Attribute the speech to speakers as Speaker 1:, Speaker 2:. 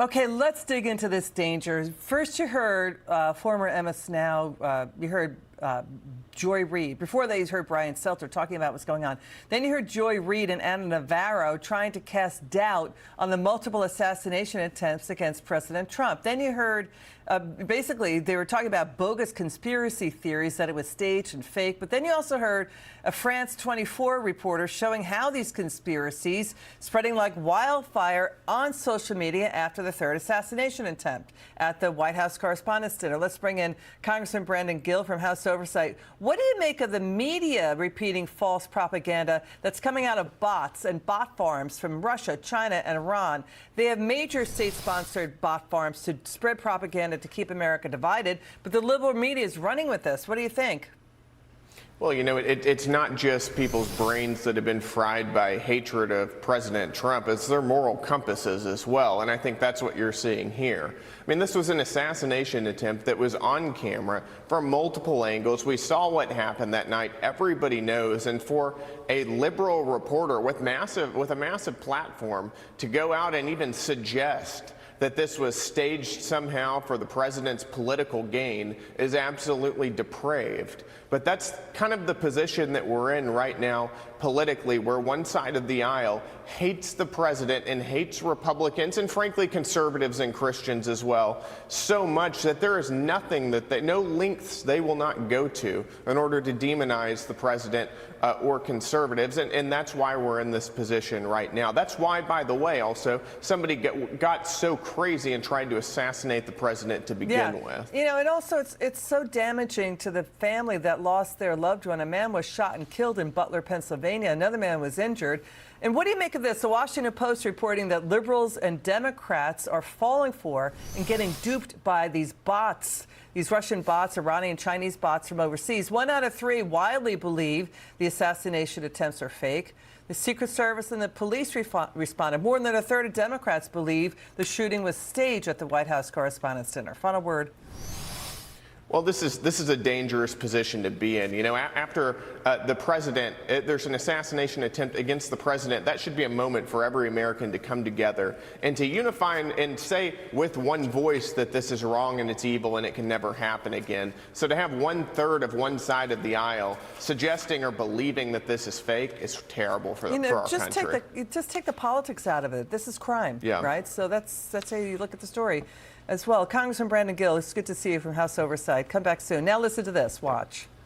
Speaker 1: Okay, let's dig into this danger. First, you heard former MS Now, you heard Joy Reid. Before that, you heard Brian Stelter talking about what's going on. Then you heard Joy Reid and Anna Navarro trying to cast doubt on the multiple assassination attempts against President Trump. Then you heard, basically, they were talking about bogus conspiracy theories, that it was staged and fake. But then you also heard a France 24 reporter showing how these conspiracies spreading like wildfire on social media after the third assassination attempt at the White House Correspondents' Dinner. Let's bring in Congressman Brandon Gill from House Oversight. What do you make of the media repeating false propaganda that's coming out of bots and bot farms from Russia, China, and Iran? They have major state-sponsored bot farms to spread propaganda to keep America divided, but the liberal media is running with this. What do you think?
Speaker 2: Well, you know, it's not just people's brains that have been fried by hatred of President Trump. It's their moral compasses as well, and I think that's what you're seeing here. I mean, this was an assassination attempt that was on camera from multiple angles. We saw what happened that night. Everybody knows, and for a liberal reporter with a massive platform to go out and even suggest that this was staged somehow for the president's political gain is absolutely depraved. But that's kind of the position that we're in right now politically, where one side of the aisle hates the president and hates Republicans and frankly conservatives and Christians as well so much that there is nothing that no lengths they will not go to in order to demonize the president or conservatives, and that's why we're in this position right now. That's why, by the way, also somebody got so crazy and tried to assassinate the president to begin with.
Speaker 1: You know, and also it's so damaging to the family that lost their loved one. A man was shot and killed in Butler, Pennsylvania. Another man was injured. And what do you make of this? The Washington Post reporting that liberals and Democrats are falling for and getting duped by these bots, these Russian bots, Iranian, Chinese bots from overseas. 1 out of 3 widely believe the assassination attempts are fake. The Secret Service and the police responded. More than a third of Democrats believe the shooting was staged at the White House Correspondents' Dinner. Final word.
Speaker 2: Well, this is a dangerous position to be in. You know, after the president, there's an assassination attempt against the president. That should be a moment for every American to come together and to unify and say with one voice that this is wrong and it's evil and it can never happen again. So to have 1/3 of one side of the aisle suggesting or believing that this is fake is terrible for our country.
Speaker 1: Just take the politics out of it. This is crime, right? So that's how you look at the story as well. Congressman Brandon Gill, it's good to see you from House Oversight. Come back soon. Now listen to this. Watch.